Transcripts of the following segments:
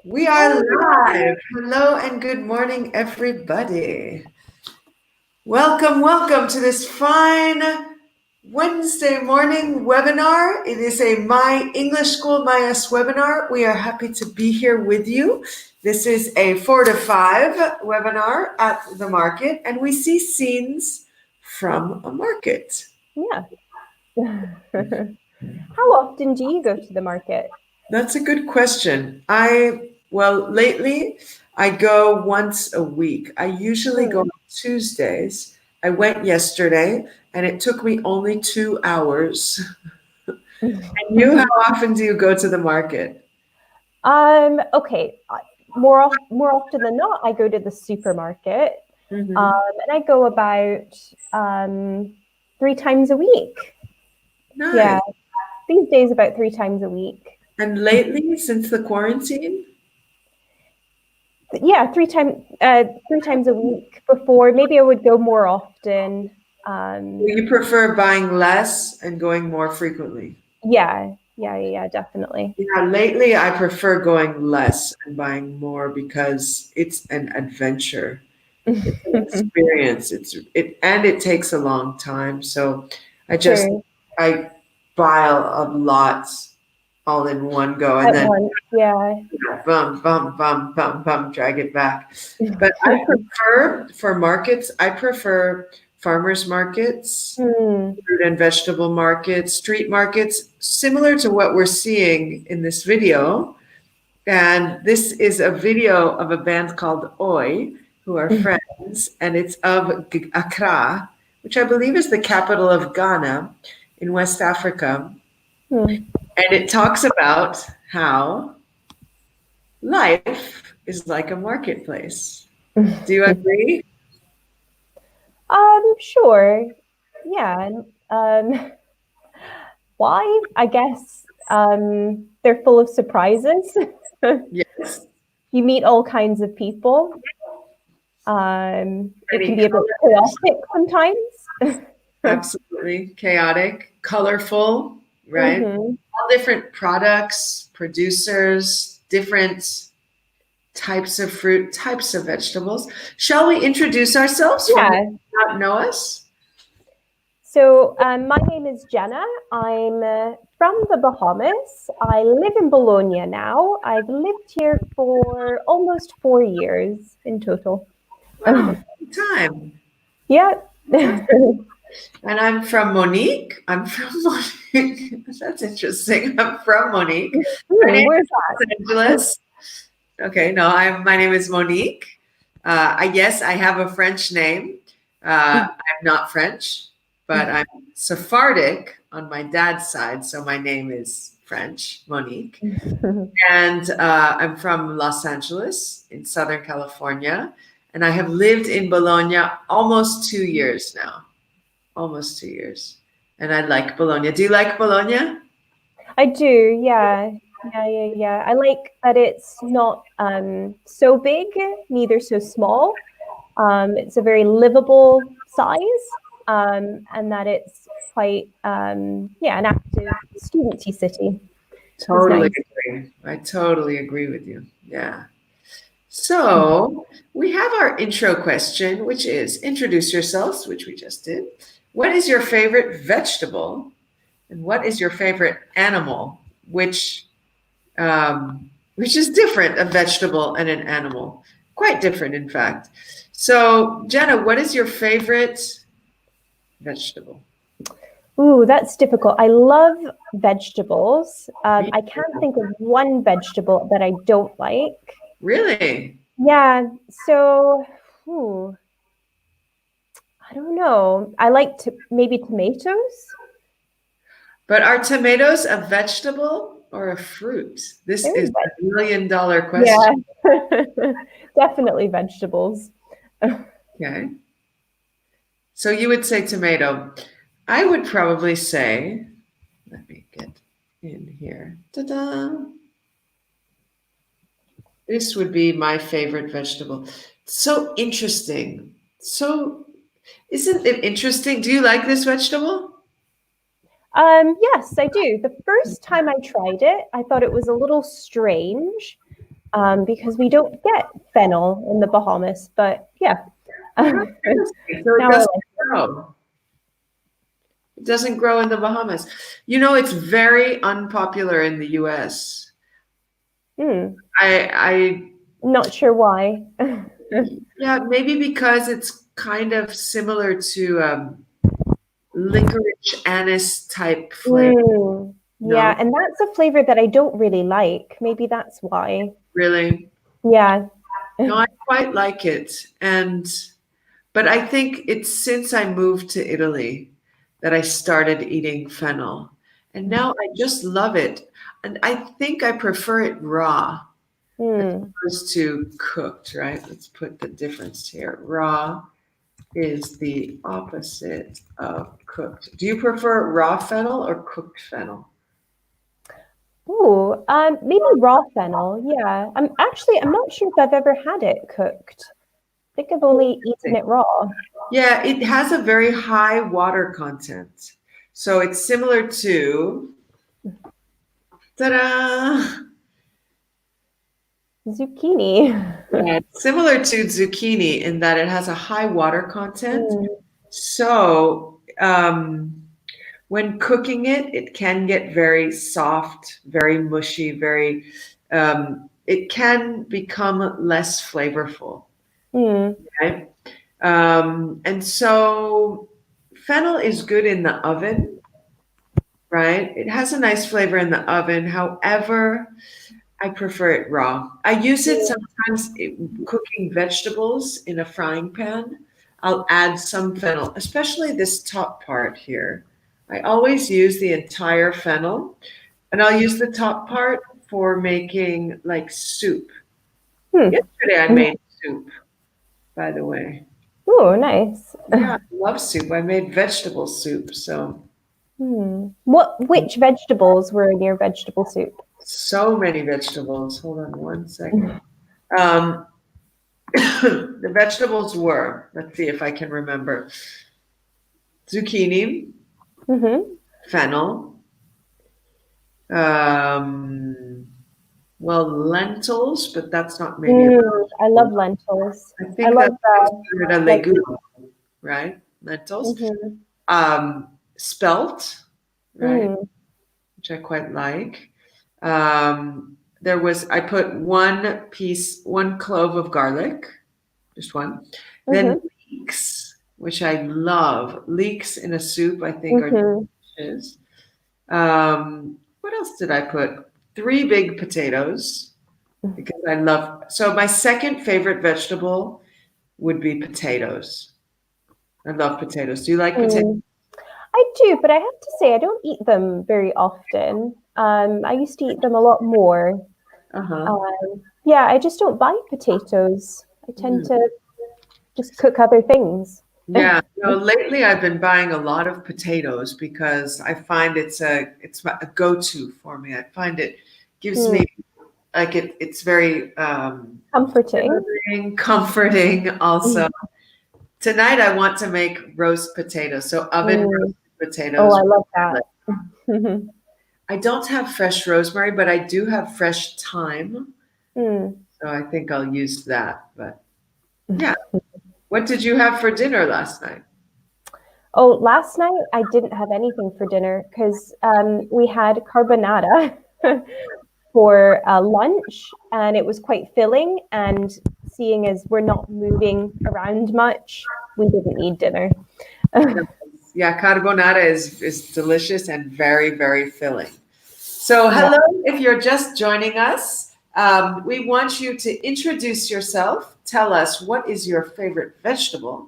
We are live. Hello and good morning, everybody. Welcome to this fine Wednesday morning webinar. It is a My English School MyES webinar. We are happy to be here with you. This is a 4 to 5 webinar at the market, and we see scenes from a market. Yeah. How often do you go to the market? That's a good question. Lately I go once a week. I usually go on Tuesdays. I went yesterday and it took me only 2 hours. And you, how often do you go to the market? Okay. More often than not, I go to the supermarket. And I go about 3 times a week. Nice. Yeah. These days about 3 times a week. And lately, since the quarantine? Yeah, 3 times a week. Before, maybe I would go more often. You prefer buying less and going more frequently? Yeah, definitely. Yeah, lately I prefer going less and buying more because it's an adventure. It's an experience. It takes a long time. So I buy a lot all in one go and then bum, drag it back. But I prefer for markets, I prefer farmers markets, fruit and vegetable markets, street markets, similar to what we're seeing in this video. And this is a video of a band called Oi, who are friends, and it's of Accra, which I believe is the capital of Ghana in West Africa. And it talks about how life is like a marketplace. Do you agree? Sure. Yeah. Why? I guess they're full of surprises. Yes. You meet all kinds of people. It can be a bit chaotic sometimes. Absolutely. Chaotic, colorful, right? All different products, producers, different types of fruit, types of vegetables. Shall we introduce ourselves? Yeah. For those who don't know us? So my name is Jenna. I'm from the Bahamas. I live in Bologna now. I've lived here for almost 4 years in total. Wow, time. Yeah. And I'm from Monique. That's interesting. I'm from Monique. Where's that? Los Angeles. Okay, no, my name is Monique. Yes, I have a French name. I'm not French, but I'm Sephardic on my dad's side, so my name is French, Monique. And I'm from Los Angeles in Southern California, and I have lived in Bologna almost 2 years now. Almost 2 years. And I like Bologna. Do you like Bologna? I do, yeah. Yeah. I like that it's not so big, neither so small. It's a very livable size, and that it's quite, an active studenty city. Totally agree. I totally agree with you. Yeah. So we have our intro question, which is introduce yourselves, which we just did. What is your favorite vegetable? And what is your favorite animal? Which is different, a vegetable and an animal. Quite different, in fact. So, Jenna, what is your favorite vegetable? Ooh, that's difficult. I love vegetables. I can't think of one vegetable that I don't like. Really? Yeah. So, I don't know. I like maybe tomatoes. But are tomatoes a vegetable or a fruit? This is a $1 million question. Yeah, definitely vegetables. Okay. So you would say tomato. I would probably say, let me get in here. Ta-da! This would be my favorite vegetable. So interesting. So, isn't it interesting? Do you like this vegetable? Yes, I do. The first time I tried it, I thought it was a little strange. because we don't get fennel in the Bahamas. But yeah, So now it I doesn't like grow. It doesn't grow in the Bahamas. You know, it's very unpopular in the US. it. I Not sure why. yeah, maybe because it's kind of similar to licorice anise type flavor. Yeah, No, and that's a flavor that I don't really like. Maybe that's why. really. Yeah. No, I quite like it. But I think it's since I moved to Italy that I started eating fennel. And now I just love it. And I think I prefer it raw as Mm. opposed to cooked, right? Let's put the difference here. Raw is the opposite of cooked. Do you prefer raw fennel or cooked fennel? Oh, maybe raw fennel. Yeah. I'm not sure if I've ever had it cooked. I think I've only eaten it raw. Yeah, it has a very high water content. So it's similar to, ta-da! Zucchini. Yeah, it's similar to zucchini in that it has a high water content. Mm, So when cooking it, it can get very soft, very mushy, it can become less flavorful, mm, right? And so fennel is good in the oven, right? It has a nice flavor in the oven. However, I prefer it raw. I use it sometimes cooking vegetables in a frying pan. I'll add some fennel, especially this top part here. I always use the entire fennel, and I'll use the top part for making like soup. mm. Yesterday I made soup, by the way. Oh, nice. Yeah, I love soup. I made vegetable soup, so Which vegetables were in your vegetable soup? so many vegetables. Hold on one second. Um, the vegetables were, let's see if I can remember, zucchini, Mm-hmm. fennel, um, well, lentils, but that's not maybe a I love vegetable. lentils. I I think love that's the considered a like. legume, right? Lentils. Mm-hmm. Spelt, right? Mm, Which I quite like. I put one clove of garlic, just one. Then mm-hmm. leeks, which I love. Leeks in a soup, I think, are Mm-hmm. delicious. What else did I put? Three big potatoes because I love. So my second favorite vegetable would be potatoes. I love potatoes. Do you like potatoes? Mm. I do, but I have to say I don't eat them very often. I used to eat them a lot more. Uh-huh. Yeah, I just don't buy potatoes. I tend to just cook other things. Yeah, lately I've been buying a lot of potatoes because I find it's a go-to for me. I find it gives Mm, me like it's very comforting. filling, comforting also. Mm, Tonight I want to make roast potatoes, so oven mm. roasted Oh, potatoes. I love that. I don't have fresh rosemary, but I do have fresh thyme, Mm. so I think I'll use that. But yeah, what did you have for dinner last night? Oh, last night I didn't have anything for dinner because we had carbonara for lunch, and it was quite filling. And seeing as we're not moving around much, we didn't need dinner. Yeah, carbonara is delicious and very, very filling. So, Yeah. hello, if you're just joining us, we want you to introduce yourself. Tell us what is your favorite vegetable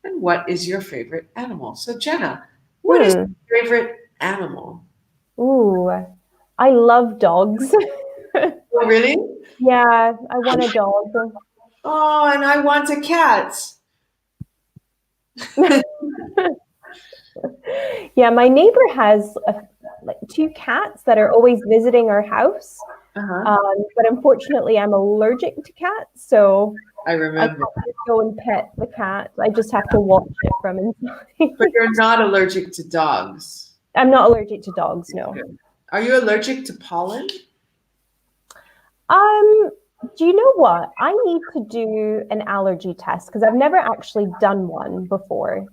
and what is your favorite animal. So, Jenna, what is Hmm. your favorite animal? Ooh, I love dogs. Oh, really? Yeah, I want a dog. Oh, and I want a cat. Yeah, my neighbor has like two cats that are always visiting our house. Uh-huh. But unfortunately, I'm allergic to cats, so I I remember. can't just go and pet the cat. I just have to watch it from inside. But you're not allergic to dogs. I'm not allergic to dogs, no. Good. Are you allergic to pollen? Um, Do you know what? I need to do an allergy test because I've never actually done one before.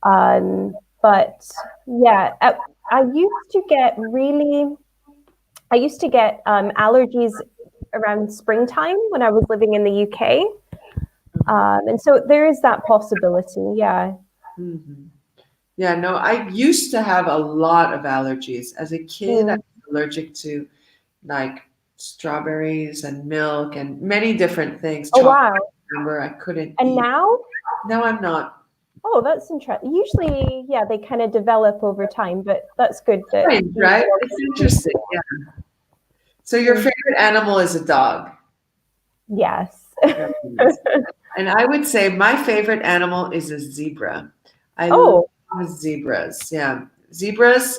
But yeah, I used to get allergies around springtime when I was living in the UK. And so there is that possibility. Yeah. Mm-hmm. Yeah, no, I used to have a lot of allergies. As a kid, I was allergic to like strawberries and milk and many different things. Oh, Chocolate, wow. remember, I couldn't And eat. now? No, I'm not. Oh, that's interesting. Usually, yeah, they kind of develop over time, but that's good that Strange, right? It's interesting. Yeah. So your favorite animal is a dog. Yes. And I would say my favorite animal is a zebra. I Oh. love zebras. Yeah. Zebras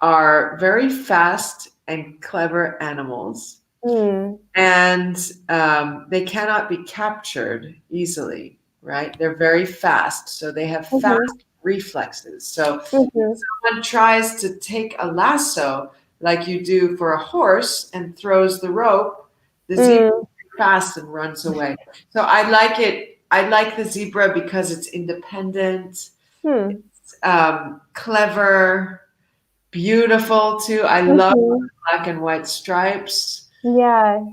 are very fast and clever animals. And they cannot be captured easily, right? They're very fast. So they have fast reflexes. So someone tries to take a lasso like you do for a horse and throws the rope, the zebra is fast and runs away. So I like it. I like the zebra because it's independent, it's clever, beautiful too. I love black and white stripes. Yeah.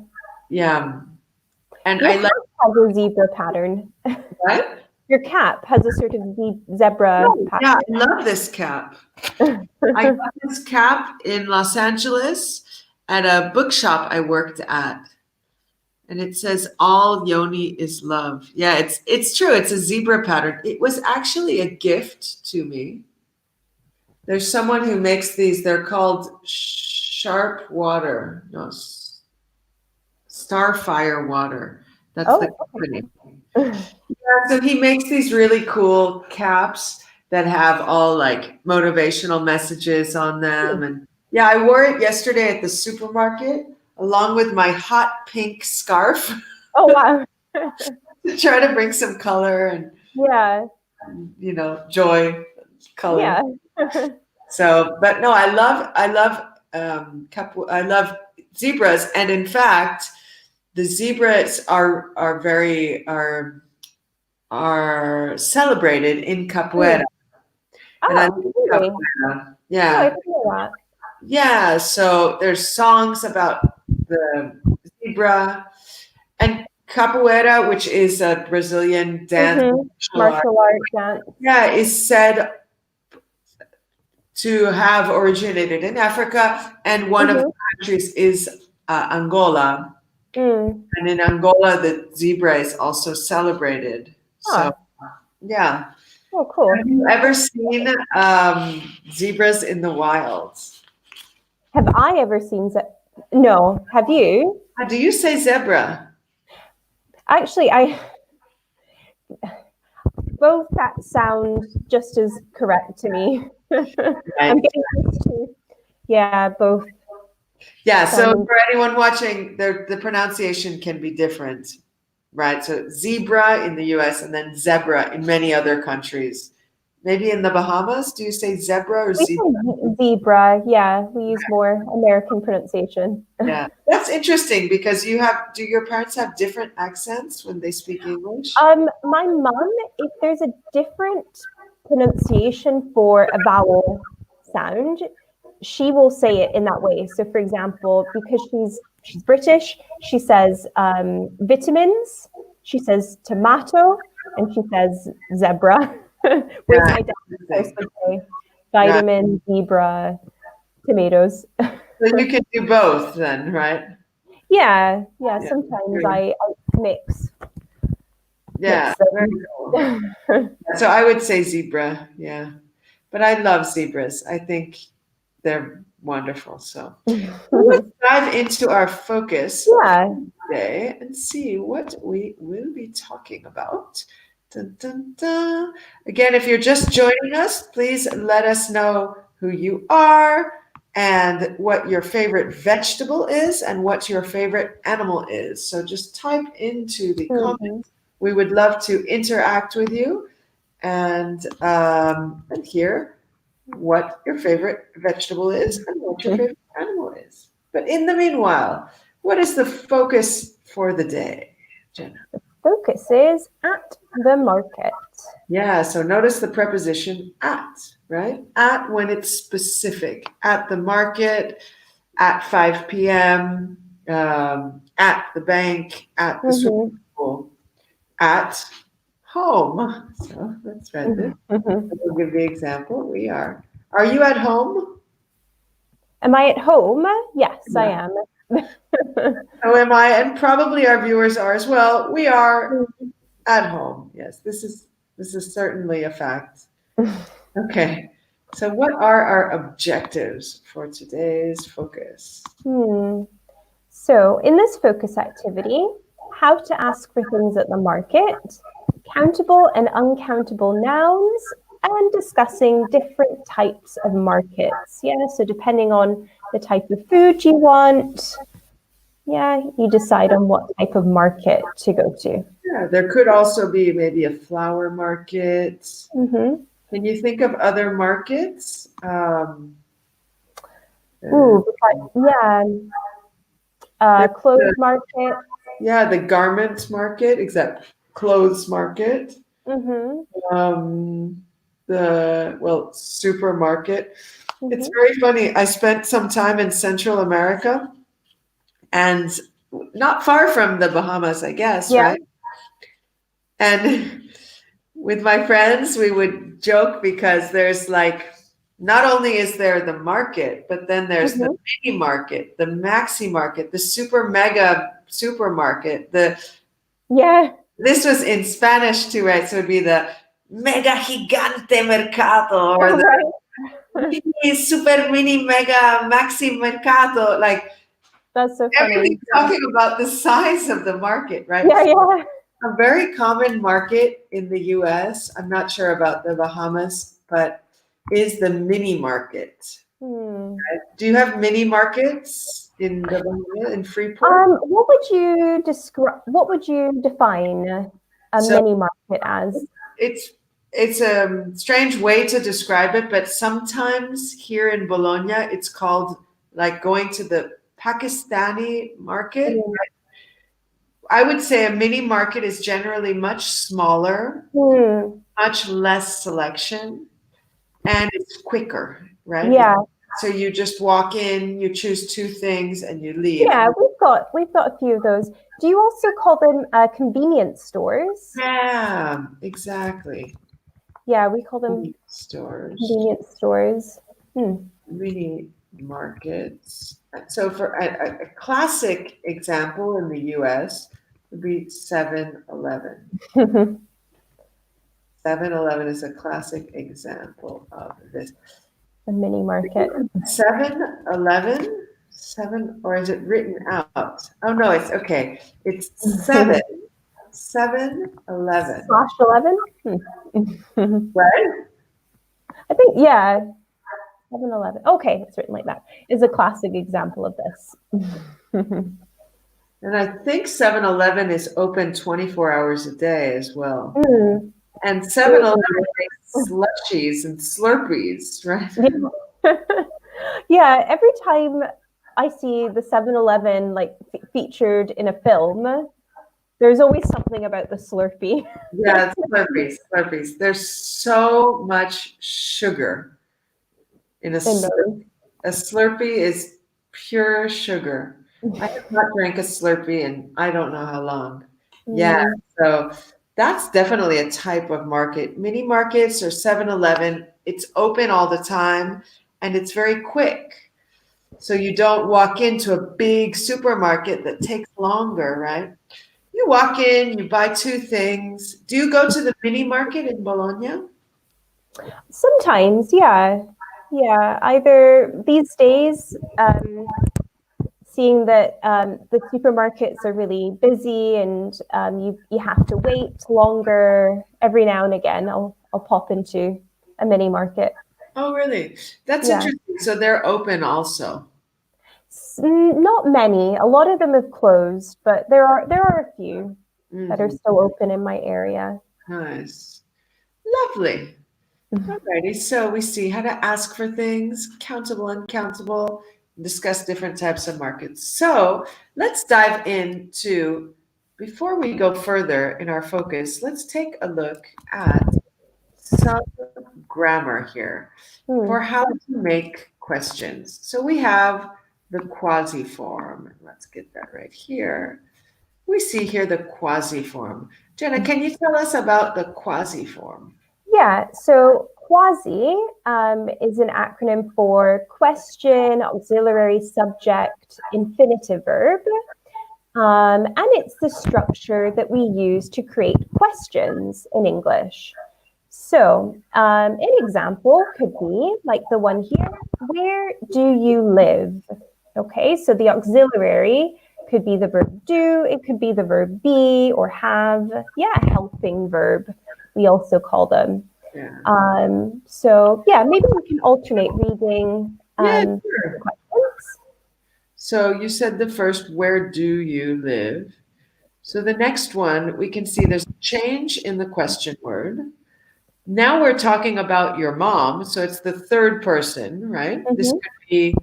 Yeah. And Your I cap like has a zebra pattern. what? Your cap has a sort of zebra pattern. Yeah, I love this cap. I got this cap in Los Angeles at a bookshop I worked at. And it says all yoni is love. Yeah, it's true. It's a zebra pattern. It was actually a gift to me. There's someone who makes these. They're called Sharp Water. No, Starfire Water. That's the company. Yeah, so he makes these really cool caps that have all like motivational messages on them. And yeah, I wore it yesterday at the supermarket along with my hot pink scarf. Oh, wow. To try to bring some color and joy, color. Yeah. So, but no, I love zebras, and in fact, the zebras are celebrated in capoeira. And I love really? capoeira. Yeah. Oh, I didn't know that. Yeah, so there's songs about the zebra and capoeira, which is a Brazilian dance, martial art dance. Yeah, is said to have originated in Africa, and one of the countries is Angola. And in Angola, the zebra is also celebrated. So, yeah. Oh, cool. Have you ever seen zebras in the wild? Have I ever seen No. Have you? Do you say zebra? Actually, both that sound just as correct to me. I'm getting used to, both. Yeah, so for anyone watching, the pronunciation can be different, right? So zebra in the US and then zebra in many other countries. Maybe in the Bahamas, do you say zebra or zebra? Zebra, yeah. We use more American pronunciation. Yeah, that's interesting because do your parents have different accents when they speak English? My mom, if there's a different pronunciation for a vowel sound, she will say it in that way. So, for example, because she's British, she says vitamins, she says tomato, and she says zebra. Whereas my dad would say vitamin, zebra, tomatoes. So you can do both then, right? Yeah. Sometimes I mix. Yeah. Very cool. So I would say zebra, yeah. But I love zebras. I think they're wonderful. So let's dive into our focus today and see what we will be talking about. Dun, dun, dun. Again, if you're just joining us, please let us know who you are and what your favorite vegetable is and what your favorite animal is. So just type into the comments. We would love to interact with you and hear what your favorite vegetable is and what your favorite animal is. But in the meanwhile, what is the focus for the day, Jenna? Focus is at the market. Yeah, so notice the preposition at, right? At when it's specific. At the market, at 5 p.m., at the bank, at the swimming pool, at home. So let's write this. We'll give the example. We are. Are you at home? Am I at home? Yes, I am. So am I, and probably our viewers are as well. We are at home. Yes, this is certainly a fact. Okay. So what are our objectives for today's focus? So in this focus activity, how to ask for things at the market, countable and uncountable nouns, and discussing different types of markets. Yeah, so depending on the type of food you want, yeah, you decide on what type of market to go to. Yeah, there could also be maybe a flower market. Can you think of other markets? Clothes market. Yeah, the garment market, except clothes market. The supermarket. It's very funny. I spent some time in Central America, and not far from the Bahamas, I guess, right? And with my friends, we would joke because there's like, not only is there the market, but then there's the mini market, the maxi market, the super mega supermarket. This was in Spanish too, right? So it'd be the mega gigante mercado or the super mini mega maxi mercado. Like, that's so funny. Everything's talking about the size of the market, right? Yeah. A very common market in the US, I'm not sure about the Bahamas, but is the mini market. Right? Do you have mini markets in the Bahamas, in Freeport? What would you describe? What would you define a mini market as? It's a strange way to describe it, but sometimes here in Bologna, it's called like going to the Pakistani market. I would say a mini market is generally much smaller, much less selection, and it's quicker, right? Yeah. So you just walk in, you choose 2 things, and you leave. Yeah, we've got a few of those. Do you also call them convenience stores? Yeah, exactly. Yeah, we call them convenience stores. Mini markets. So for a classic example in the US would be 7-Eleven. 7-Eleven is a classic example of this. A mini market. 7-Eleven? Or is it written out? Oh no, it's okay. It's 7. 7-Eleven. /11? Right? I think, yeah. 7-Eleven. Okay, it's written like that. Is a classic example of this. And I think 7-Eleven is open 24 hours a day as well. And 7-Eleven makes slushies and Slurpees, right? Yeah, every time I see the 7-Eleven like featured in a film, there's always something about the Slurpee. Yeah, it's Slurpees. There's so much sugar in a Slurpee. A Slurpee is pure sugar. I have not drank a Slurpee in I don't know how long. Yeah, so that's definitely a type of market. Mini markets or 7-Eleven, it's open all the time and it's very quick. So you don't walk into a big supermarket that takes longer, right? You walk in, you buy 2 things. Do you go to the mini market in Bologna? Sometimes, yeah. Yeah, either these days, seeing that the supermarkets are really busy and you have to wait longer, every now and again I'll pop into a mini market. Oh, really? That's interesting. So they're open also. Not many. A lot of them have closed, but there are a few that are still open in my area. Nice. Lovely. Alrighty, so we see how to ask for things, countable, uncountable, discuss different types of markets. So let's dive into, before we go further in our focus, let's take a look at some grammar here for how to make questions. So we have the quasi form. Let's get that right here. We see here the quasi form. Jenna, can you tell us about the quasi form? Yeah, so quasi is an acronym for question, auxiliary, subject, infinitive verb. And it's the structure that we use to create questions in English. So an example could be like the one here, where do you live? Okay, so the auxiliary could be the verb do, it could be the verb be or have. Yeah, helping verb, we also call them. Yeah. So yeah, maybe we can alternate reading Sure. questions. So you said the first, where do you live? So the next one, we can see there's a change in the question word. Now we're talking about your mom. So it's the third person, right? This could be,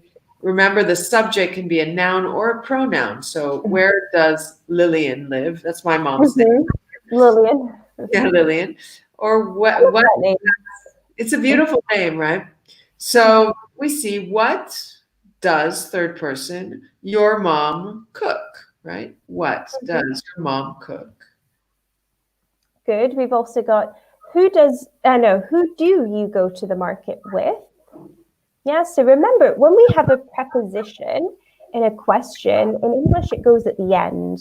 remember, the subject can be a noun or a pronoun. So where does Lillian live? That's my mom's name. Lillian. Yeah, Lillian. Or what name. It's a beautiful name, right? So we see, what does, third person, your mom cook, right? What does your mom cook? Good. We've also got, who do you go to the market with? Yeah, so remember, when we have a preposition in a question, in English, it goes at the end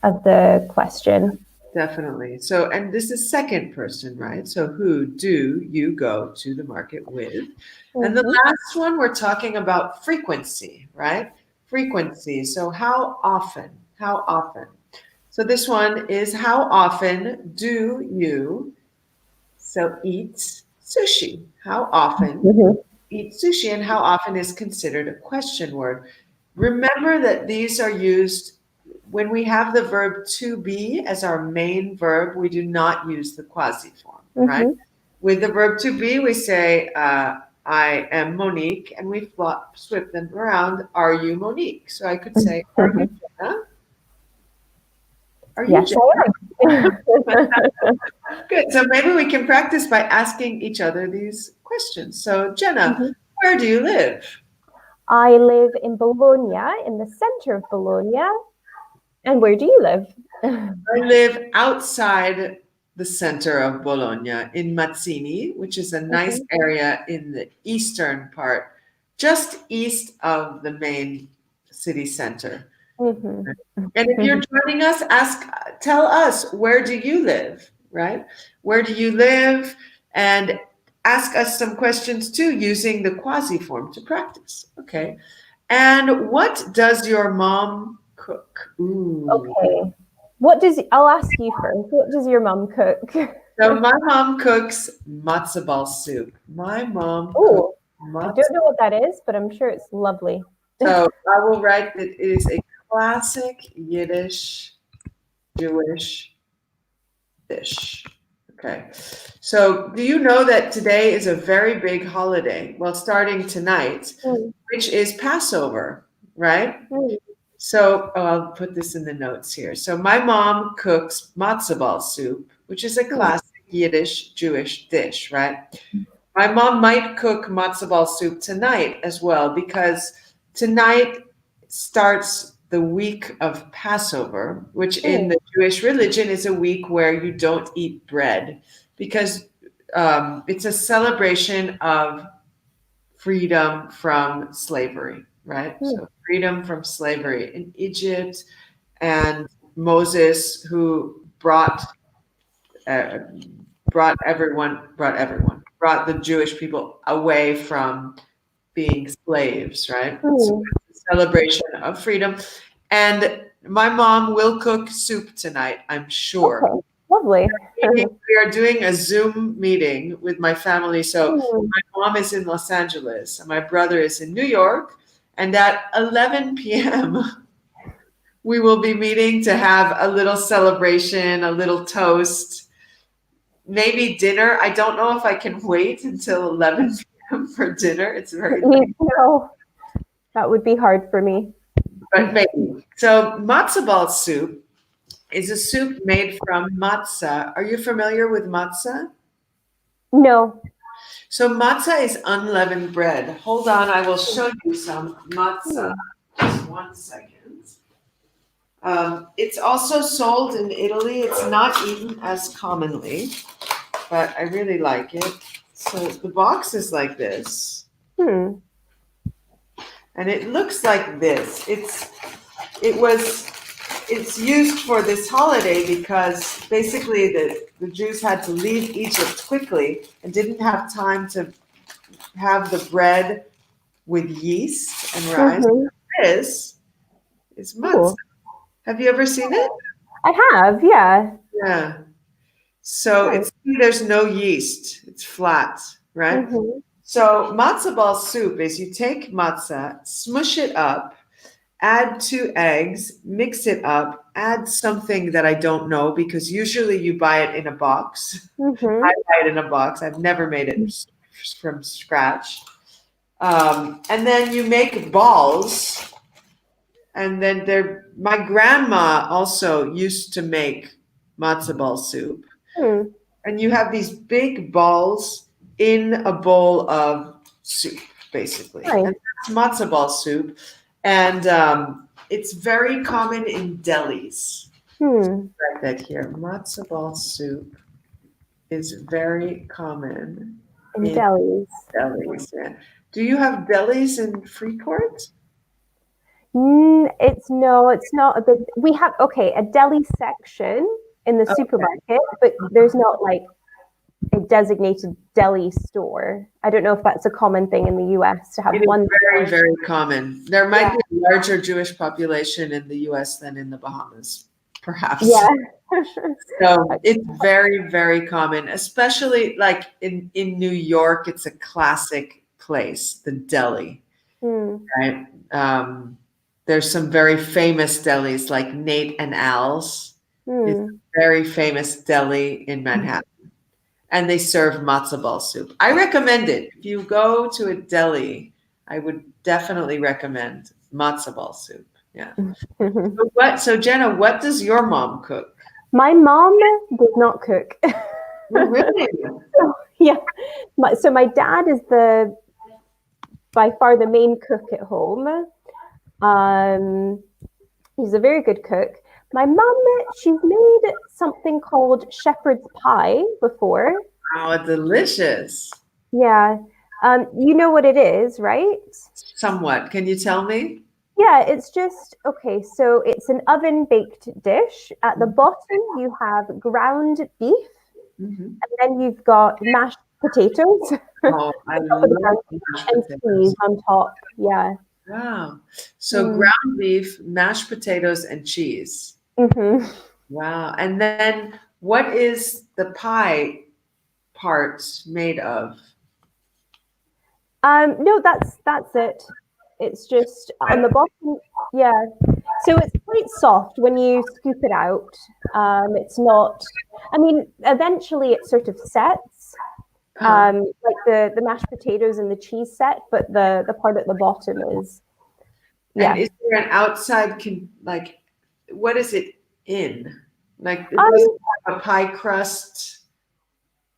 of the question. Definitely. So, and this is second person, right? So who do you go to the market with? And the last one, we're talking about frequency, right? Frequency. So how often? How often? So this one is, how often do you eat sushi? How often eat sushi, and how often is considered a question word? Remember that these are used when we have the verb to be as our main verb. We do not use the quasi form, right? With the verb to be, we say, I am Monique, and we swip them around. Are you Monique? So I could say, are you Jenna? Are you Yes, Jenna? Good. So maybe we can practice by asking each other these questions. So Jenna, where do you live? I live in Bologna, in the center of Bologna. And where do you live? I live outside the center of Bologna in Mazzini, which is a nice area in the eastern part, just east of the main city center. And if you're joining us, tell us, where do you live, right? Where do you live? And ask us some questions too, using the quasi form to practice. Okay. And what does your mom cook? Ooh. Okay. I'll ask you first. What does your mom cook? So my mom cooks matzo ball soup. My mom cooks I don't know what that is, but I'm sure it's lovely. So I will write that it is a classic Yiddish Jewish dish. Okay. So do you know that today is a very big holiday? Well, starting tonight, which is Passover, right? So I'll put this in the notes here. So my mom cooks matzo ball soup, which is a classic Yiddish Jewish dish, right? My mom might cook matzo ball soup tonight as well, because tonight starts the week of Passover, which in the Jewish religion is a week where you don't eat bread, because it's a celebration of freedom from slavery, right? So freedom from slavery in Egypt, and Moses, who brought the Jewish people away from being slaves, right? So it's a celebration of freedom. And my mom will cook soup tonight, I'm sure. Okay. Lovely. We are doing a Zoom meeting with my family. So my mom is in Los Angeles, and my brother is in New York. And at 11 p.m., we will be meeting to have a little celebration, a little toast, maybe dinner. I don't know if I can wait until 11 p.m. for dinner. It's very late. That would be hard for me. But maybe. So matzo ball soup is a soup made from matzah. Are you familiar with matzah? No. So matzah is unleavened bread. Hold on, I will show you some matzah. Just 1 second. It's also sold in Italy. It's not eaten as commonly, but I really like it. So the box is like this. And it looks like this. It's used for this holiday because basically the Jews had to leave Egypt quickly and didn't have time to have the bread with yeast and rice. This is matzah. Cool. Have you ever seen it? I have, yeah. Yeah. So there's no yeast. It's flat, right? So matzo ball soup is you take matzah, smush it up, add 2 eggs, mix it up, add something that I don't know because usually you buy it in a box. I buy it in a box. I've never made it from scratch. And then you make balls. And then my grandma also used to make matzo ball soup. And you have these big balls in a bowl of soup, basically. And that's matzo ball soup. And it's very common in delis. Write that here. Matzo ball soup is very common in delis. Delis, yeah. Do you have delis in Freeport? It's not a big. We have a deli section in the supermarket, but there's not like a designated deli store. I don't know if that's a common thing in the US to have one. Very, very common. There might be a larger Jewish population in the US than in the Bahamas, perhaps. Yeah. So it's very, very common, especially like in New York. It's a classic place, the deli, right? There's some very famous delis like Nate and Al's. It's a very famous deli in Manhattan. And they serve matzo ball soup. I recommend it. If you go to a deli, I would definitely recommend matzo ball soup. Yeah. So Jenna, what does your mom cook? My mom does not cook. Really? So my dad is by far the main cook at home. He's a very good cook. My mum, she's made something called shepherd's pie before. Oh, delicious. Yeah. You know what it is, right? Somewhat. Can you tell me? Yeah, it's just, so it's an oven-baked dish. At the bottom, you have ground beef, and then you've got mashed potatoes. Oh, I love mashed potatoes. And cheese on top, yeah. Wow. So ground beef, mashed potatoes, and cheese. Wow. And then what is the pie part made of? No, that's it. It's just on the bottom. Yeah. So it's quite soft when you scoop it out. It's not, eventually it sort of sets. Like the mashed potatoes and the cheese set, but the part at the bottom is. Yeah. And is there an outside what is it in? Like a pie crust?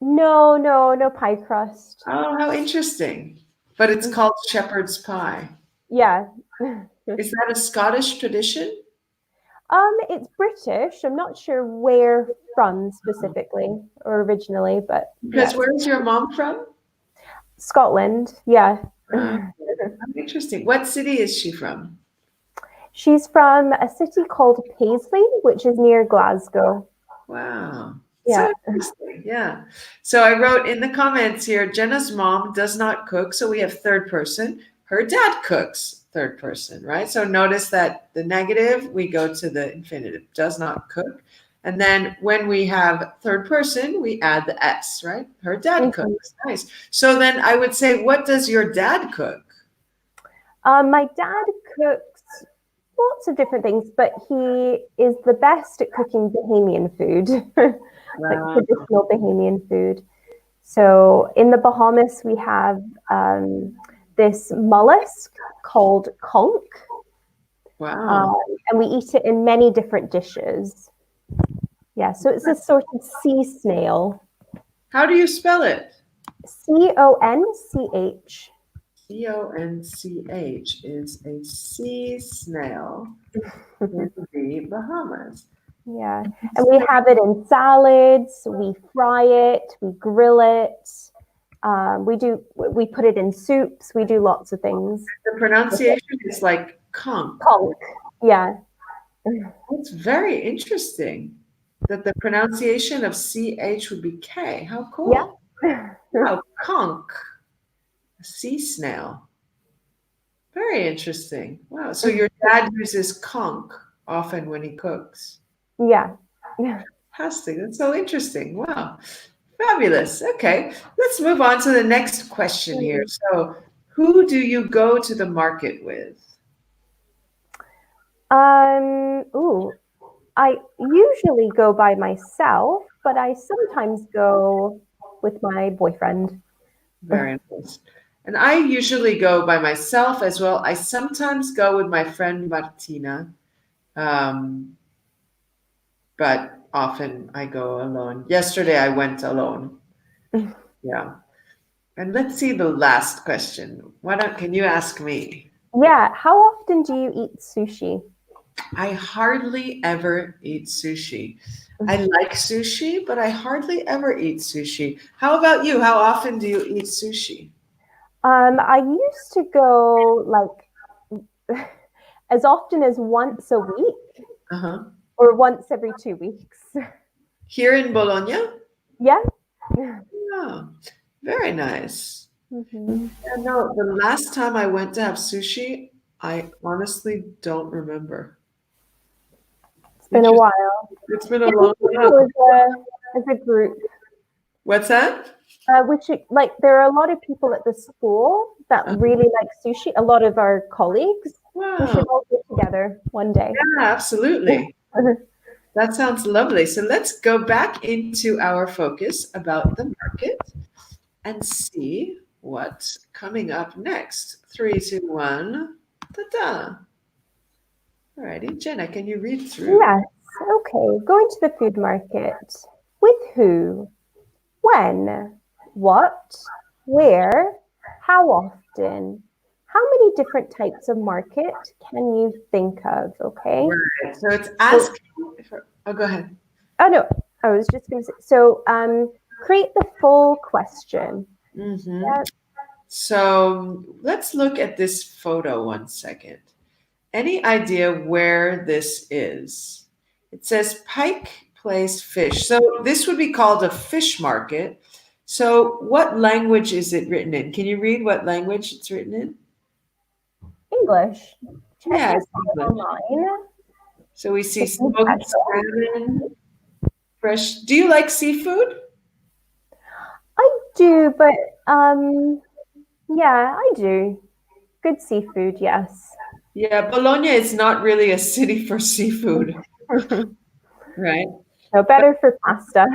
No pie crust. Oh, how interesting. But it's called shepherd's pie. Yeah. Is that a Scottish tradition? It's British. I'm not sure where from specifically or originally, but because where's your mom from? Scotland. Yeah. Interesting. What city is she from? She's from a city called Paisley, which is near Glasgow. Wow. Yeah. So interesting. Yeah. So I wrote in the comments here, Jenna's mom does not cook. So we have third person. Her dad cooks, third person, right? So notice that the negative, we go to the infinitive, does not cook. And then when we have third person, we add the S, right? Her dad cooks. Nice. So then I would say, what does your dad cook? My dad cooks lots of different things, but he is the best at cooking Bahamian food, like traditional Bahamian food. So in the Bahamas, we have this mollusk called conch. Wow. And we eat it in many different dishes. Yeah, so it's a sort of sea snail. How do you spell it? Conch. Conch is a sea snail in the Bahamas. Yeah, and we have it in salads, we fry it, we grill it, we put it in soups, we do lots of things. The pronunciation is like conch. Conch, yeah. It's very interesting that the pronunciation of CH would be K. How cool. Yeah. Wow, conch, a sea snail. Very interesting. Wow. So your dad uses conch often when he cooks. Yeah. Fantastic. That's so interesting. Wow. Fabulous. Okay. Let's move on to the next question here. So, who do you go to the market with? I usually go by myself, but I sometimes go with my boyfriend. Very nice. And I usually go by myself as well. I sometimes go with my friend Martina, but often I go alone. Yesterday I went alone. Yeah. And let's see the last question. Can you ask me? Yeah. How often do you eat sushi? I hardly ever eat sushi. I like sushi, but I hardly ever eat sushi. How about you? How often do you eat sushi? I used to go like as often as once a week Uh-huh. or once every 2 weeks. Here in Bologna? Yeah. Oh, very nice. Mm-hmm. Yeah, no, the last time I went to have sushi, I honestly don't remember. It's been a while. It's been a Yeah, long we time. go as a group. What's that? Like there are a lot of people at the school that really like sushi. A lot of our colleagues. Wow. We should all get together one day. Yeah, absolutely. That sounds lovely. So let's go back into our focus about the market and see what's coming up next. 3, 2, 1. Ta-da. All righty. Jenna, can you read through? Yes. Okay. Going to the food market. With who? When? What? Where? How often? How many different types of market can you think of? Okay. Right. So it's asking for, oh, go ahead. Oh no, I was just going to say. So create the full question. Mm-hmm. Yeah. So let's look at this photo 1 second. Any idea where this is? It says Pike Place Fish. So this would be called a fish market. So what language is it written in? Can you read what language it's written in? English. Yeah, Check it's English. online. So we see smoked salmon, fresh. Do you like seafood? I do, but yeah, I do. Good seafood, yes. Yeah, Bologna is not really a city for seafood, right? No, better for pasta.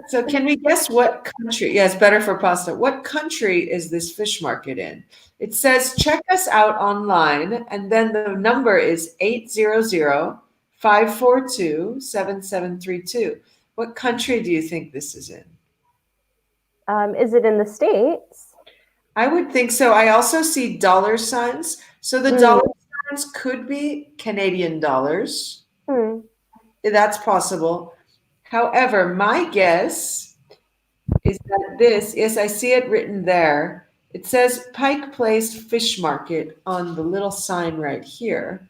So can we guess what country? Yeah, it's better for pasta. What country is this fish market in? It says check us out online, and then the number is 800-542-7732. What country do you think this is in? Is it in the States? I would think so. I also see dollar signs. So the dollar signs could be Canadian dollars. That's possible. However, my guess is that yes, I see it written there. It says Pike Place Fish Market on the little sign right here,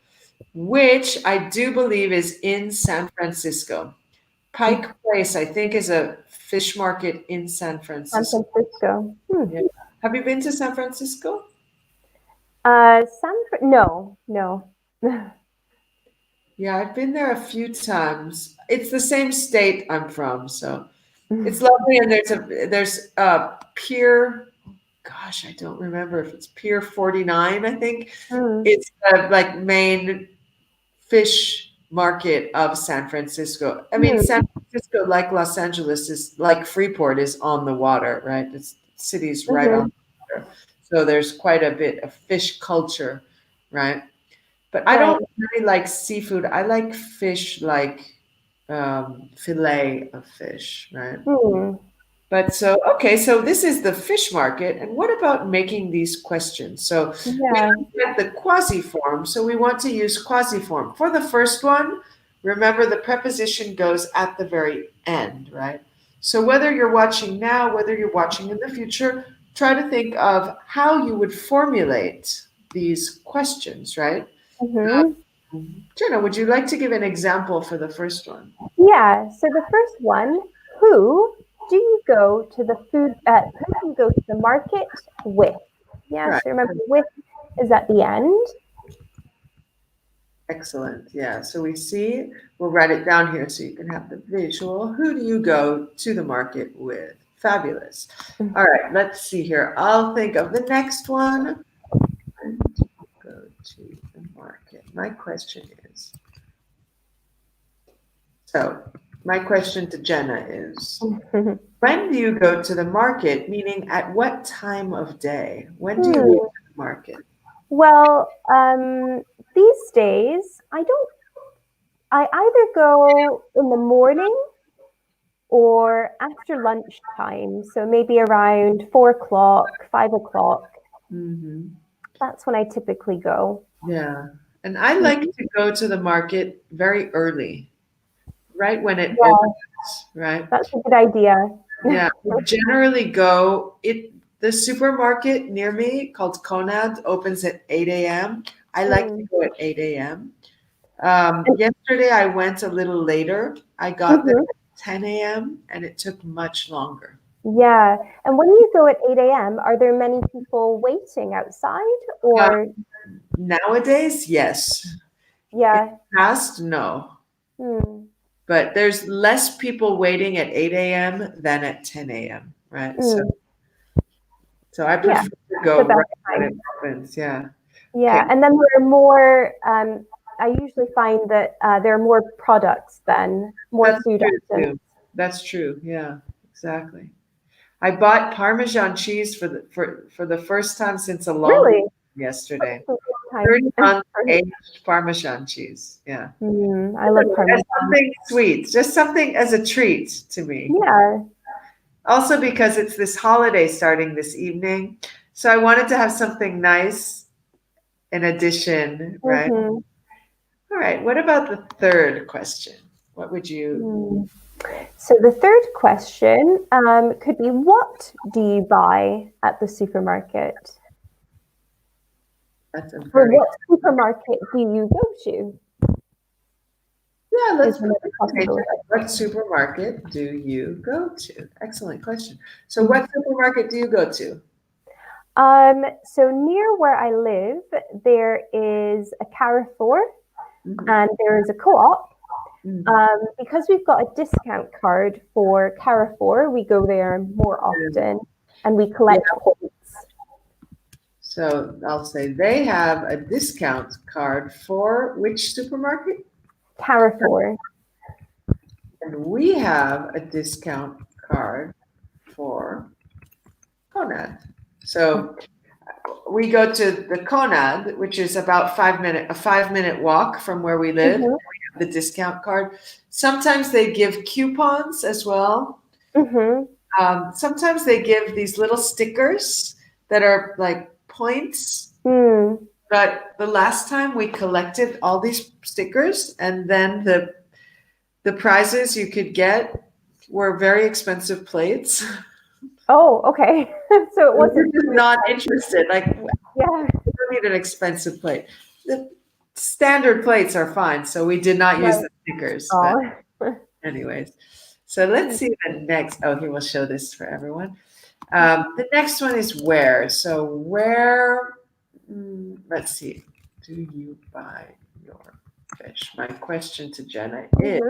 which I do believe is in San Francisco. Pike Place, I think, is a fish market in San Francisco. San Francisco. Yeah. Have you been to San Francisco? No. Yeah, I've been there a few times. It's the same state I'm from, so it's lovely. And there's a pier. Gosh, I don't remember if it's Pier 49. I think it's the like main fish market of San Francisco. I mean, San Francisco, like Los Angeles, is like Freeport, is on the water, right? The city's right on the water. So there's quite a bit of fish culture, right? But I don't really like seafood. I like fish, like fillet of fish, right? But so, okay, so this is the fish market. And what about making these questions? So we looked at the quasi form. So we want to use quasi form. For the first one, remember the preposition goes at the very end, right? So whether you're watching now, whether you're watching in the future, try to think of how you would formulate these questions, right? Jenna, would you like to give an example for the first one? Yeah. So the first one, who do you go to the who do you go to the market with? Yeah. Right. So remember, with is at the end. Excellent. Yeah. So we see, we'll write it down here so you can have the visual. Who do you go to the market with? Fabulous. All right. Let's see here. I'll think of the next one. Go to the market. My question is, so my question to Jenna is, when do you go to the market? Meaning at what time of day? When do you go to the market? Well, these days I either go in the morning or after lunchtime. So maybe around 4 o'clock, 5 o'clock. That's when I typically go. Yeah. And I like to go to the market very early, right when it opens, right? That's a good idea. Yeah. We generally go, the supermarket near me called Conad opens at 8 a.m. I like to go at 8 a.m. Yesterday I went a little later. I got there at 10 a.m. and it took much longer. Yeah. And when you go at 8 a.m., are there many people waiting outside or? Nowadays, yes. Yeah. In the past, no. But there's less people waiting at 8 a.m. than at 10 a.m., right? So I prefer to go right when it opens. Yeah. Yeah. Okay. And then there are more, I usually find that there are more products than more food items. That's true. Yeah, exactly. I bought Parmesan cheese for the first time since a long time yesterday. 30-month aged Parmesan cheese. Yeah. I love Parmesan. Something sweet, just something as a treat to me. Yeah. Also because it's this holiday starting this evening. So I wanted to have something nice in addition, right? All right. What about the third question? What would you? So the third question could be, what do you buy at the supermarket? That's a or what supermarket do you go to? Yeah, let's what supermarket do you go to? Excellent question. So what supermarket do you go to? So near where I live, there is a Carrefour and there is a Co-op. Because we've got a discount card for Carrefour, we go there more often and we collect points. So I'll say they have a discount card for which supermarket? Carrefour. And we have a discount card for Conad. So we go to the Conad, which is about a 5-minute walk from where we live. We have the discount card. Sometimes they give coupons as well. Sometimes they give these little stickers that are like points. But the last time we collected all these stickers, and then the prizes you could get were very expensive plates. Oh, okay. So it wasn't not interested. Like, yeah, we don't need an expensive plate. The standard plates are fine, so we did not use the stickers. But anyways, so let's see the next. Oh, here we'll show this for everyone. The next one is where. So where? Let's see. Do you buy your fish? My question to Jenna is,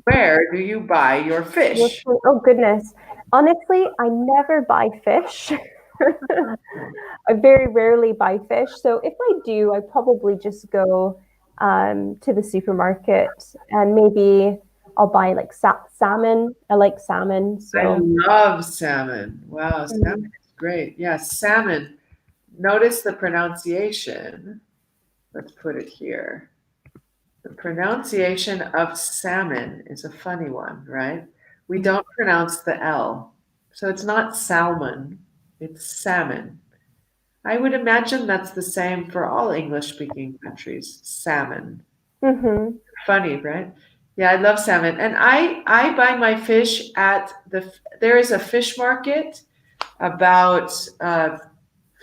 where do you buy your fish? Oh, goodness. Honestly, I never buy fish. I very rarely buy fish. So if I do, I probably just go to the supermarket and maybe I'll buy like salmon. I like salmon. So I love salmon. Wow, salmon is great. Yeah, salmon. notice the pronunciation. Let's put it here. The pronunciation of salmon is a funny one, right? We don't pronounce the L. So it's not salmon, it's salmon. I would imagine that's the same for all English-speaking countries, salmon. Mm-hmm. Funny, right? Yeah, I love salmon. And I buy my fish at there is a fish market about a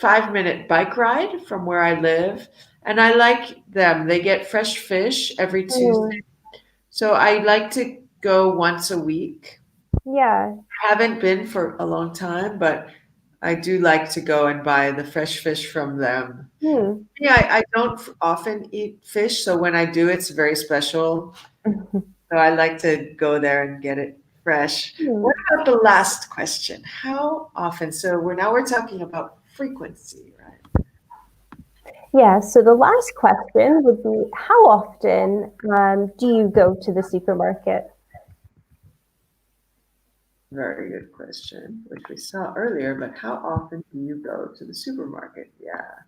5-minute bike ride from where I live. And I like them. They get fresh fish every Tuesday. So I like to go once a week. Yeah. I haven't been for a long time, but I do like to go and buy the fresh fish from them. Hmm. Yeah, I don't often eat fish, so when I do, it's very special. So I like to go there and get it fresh. Hmm. What about the last question? How often? So we're talking about frequency, right? Yeah, so the last question would be, how often do you go to the supermarket? Very good question, which we saw earlier, but how often do you go to the supermarket? Yeah.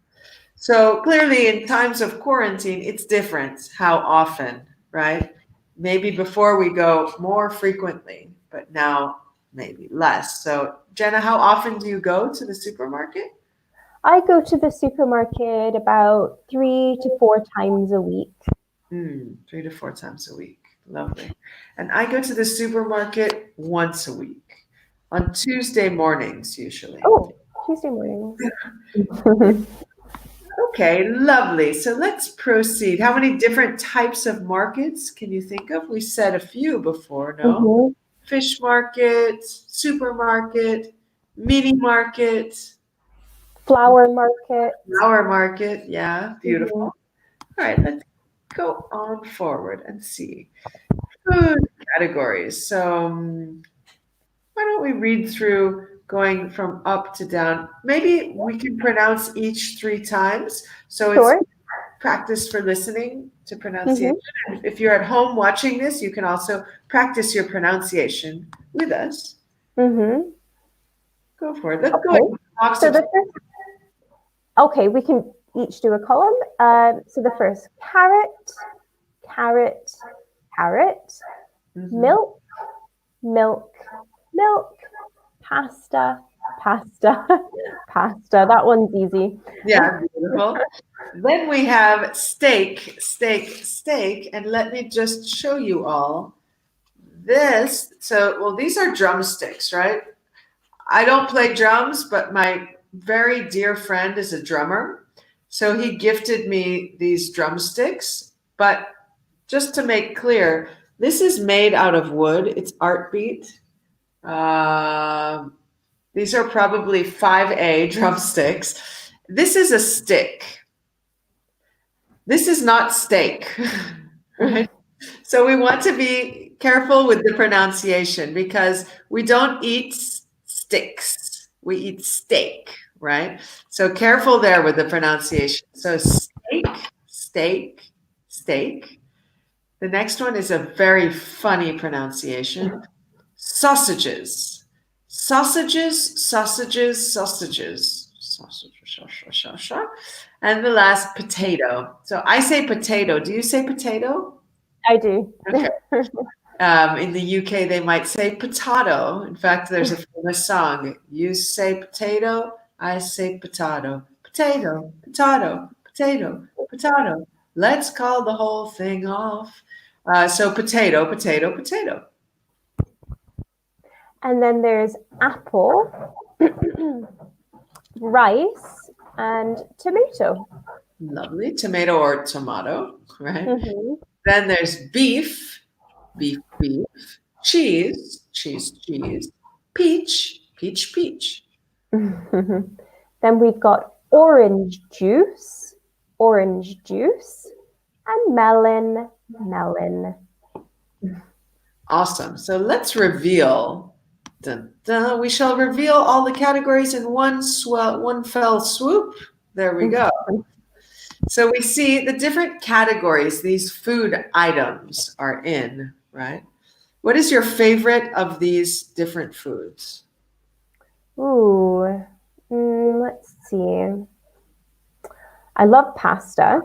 So clearly, in times of quarantine, it's different how often, right? Maybe before we go more frequently, but now maybe less. So, Jenna, how often do you go to the supermarket? I go to the supermarket about 3 to 4 times a week. 3 to 4 times a week. Lovely. And I go to the supermarket once a week on Tuesday mornings, usually. Oh, Tuesday mornings. Okay, lovely. So let's proceed. How many different types of markets can you think of? We said a few before, no? Mm-hmm. Fish market, supermarket, mini market, Flower market. flower market. Yeah, beautiful. Mm-hmm. All right, let's go on forward and see. Food categories. So why don't we read through going from up to down? Maybe we can pronounce each 3 times. So it's Sure. practice for listening to Mm-hmm. pronunciation. And if you're at home watching this, you can also practice your pronunciation with us. Mm-hmm. Go for it. Let's go Okay. in blocks So of the first, okay, we can each do a column. So the first, carrot, carrot, carrot, milk, milk, milk, pasta, pasta, pasta. That one's easy. Yeah, beautiful. Then we have steak, steak, steak. And let me just show you all this. So, well, these are drumsticks, right? I don't play drums, but my very dear friend is a drummer. So he gifted me these drumsticks. But just to make clear, this is made out of wood. It's art beat. These are probably 5A drumsticks. This is a stick. This is not steak, right? So we want to be careful with the pronunciation because we don't eat sticks. We eat steak, right? So careful there with the pronunciation. So steak, steak, steak. The next one is a very funny pronunciation. Sausages. Sausages, sausages, sausages. Sausage. And the last, potato. So I say potato. Do you say potato? I do. Okay. In the UK, they might say potato. In fact, there's a famous song. You say potato, I say potato. Potato, potato, potato, potato. Let's call the whole thing off. So potato, potato, potato. And then there's apple, rice, and tomato. Lovely. Tomato or tomato, right? Mm-hmm. Then there's beef, beef, beef, cheese, cheese, cheese, peach, peach, peach. Then we've got orange juice, and melon, melon. Awesome. So let's reveal. Dun, dun. We shall reveal all the categories in one fell swoop. There we go. So we see the different categories these food items are in, right? What is your favorite of these different foods? Ooh, let's see. I love pasta.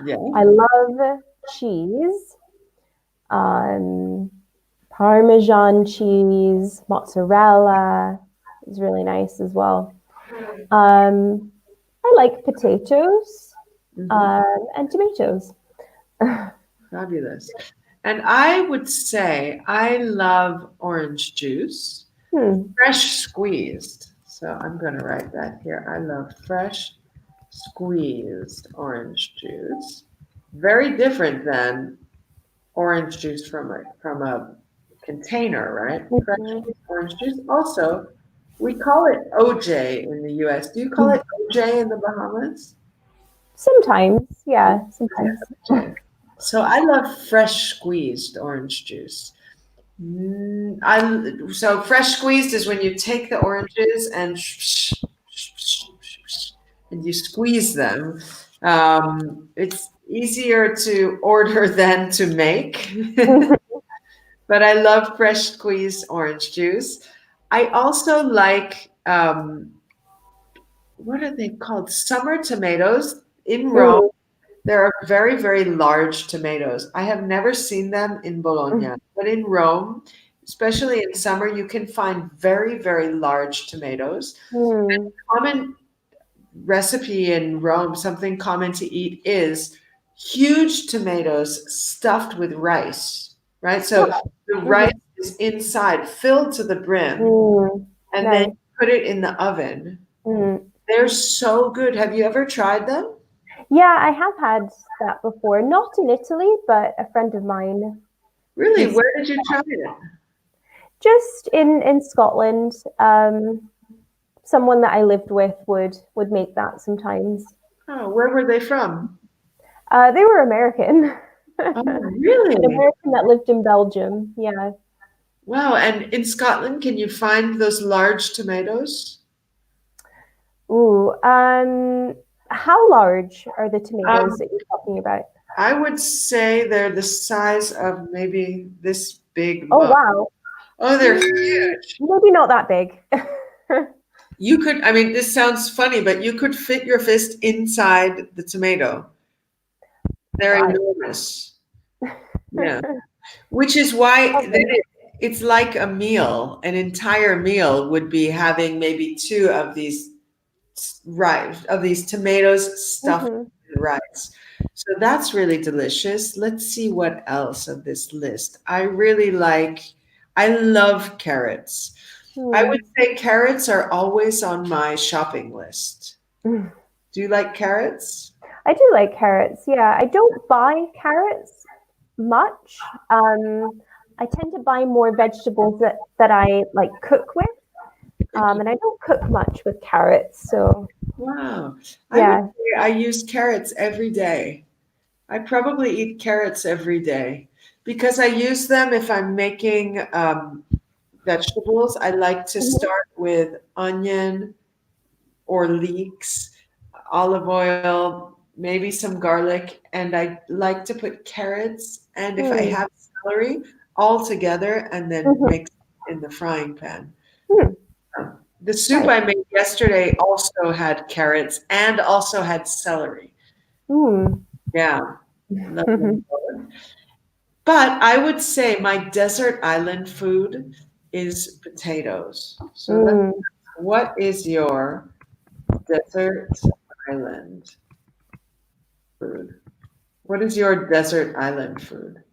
Yeah. I love cheese. Parmesan cheese, mozzarella is really nice as well. I like potatoes and tomatoes. Fabulous. And I would say I love orange juice, fresh squeezed. So I'm going to write that here. I love fresh squeezed orange juice. Very different than orange juice from a container, right? Fresh squeezed orange juice. Also, we call it OJ in the US. Do you call it OJ in the Bahamas? Sometimes, yeah, sometimes. Okay. So I love fresh squeezed orange juice. So fresh squeezed is when you take the oranges and you squeeze them. It's easier to order than to make, but I love fresh squeezed orange juice. I also like what are they called? Summer tomatoes in Rome. There are very, very large tomatoes. I have never seen them in Bologna, but in Rome, especially in summer, you can find very, very large tomatoes. And common recipe in Rome, something common to eat is huge tomatoes stuffed with rice, right? So the rice is inside, filled to the brim, and then put it in the oven. They're so good. Have you ever tried them? Yeah, I have had that before. Not in Italy, but a friend of mine. Really? Where did you try it? Just in Scotland. Someone that I lived with would make that sometimes. Oh, where were they from? They were American. Oh, really? An American that lived in Belgium. Yeah. Wow. And in Scotland, can you find those large tomatoes? Ooh. How large are the tomatoes that you're talking about? I would say they're the size of maybe this big Oh, mug. wow. Oh, they're huge. Maybe not that big. You could, I mean, this sounds funny, but you could fit your fist inside the tomato. They're enormous. Yeah. Which is why it's like a meal. An entire meal would be having maybe two of these tomatoes stuffed with rice. So that's really delicious. Let's see what else of this list. I love carrots. I would say carrots are always on my shopping list. Do you like carrots? I do like carrots. Yeah, I don't buy carrots much. I tend to buy more vegetables that I like cook with. And I don't cook much with carrots. So wow. Yeah. I use carrots every day. I probably eat carrots every day because I use them if I'm making vegetables. I like to start with onion or leeks, olive oil, maybe some garlic, and I like to put carrots and if I have celery all together and then mix in the frying pan. The soup I made yesterday also had carrots and also had celery. Yeah. But I would say my desert island food is potatoes. So what is your desert island food? What is your desert island food?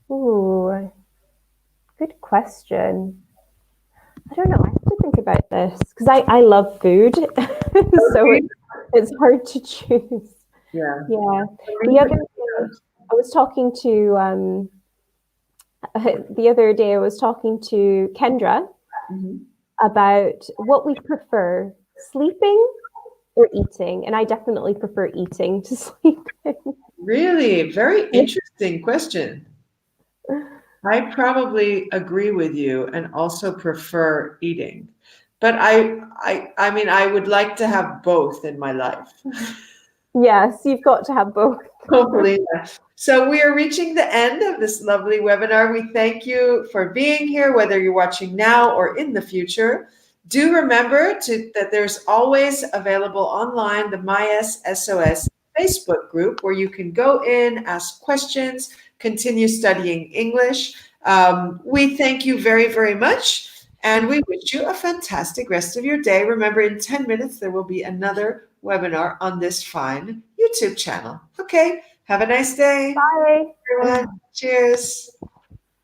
Ooh, good question. I don't know. I have to think about this because I love food, so it's hard to choose. Yeah. The other day, I was talking to Kendra about what we prefer, sleeping or eating, and I definitely prefer eating to sleeping. Really? Very interesting question. I probably agree with you and also prefer eating. But I mean, I would like to have both in my life. Yes, you've got to have both. Hopefully. So we are reaching the end of this lovely webinar. We thank you for being here, whether you're watching now or in the future. Do remember that there's always available online the MyES SOS Facebook group where you can go in, ask questions, continue studying English. We thank you very, very much, and we wish you a fantastic rest of your day. Remember, in 10 minutes, there will be another webinar on this fine YouTube channel. Okay, have a nice day, Bye. everyone. Cheers.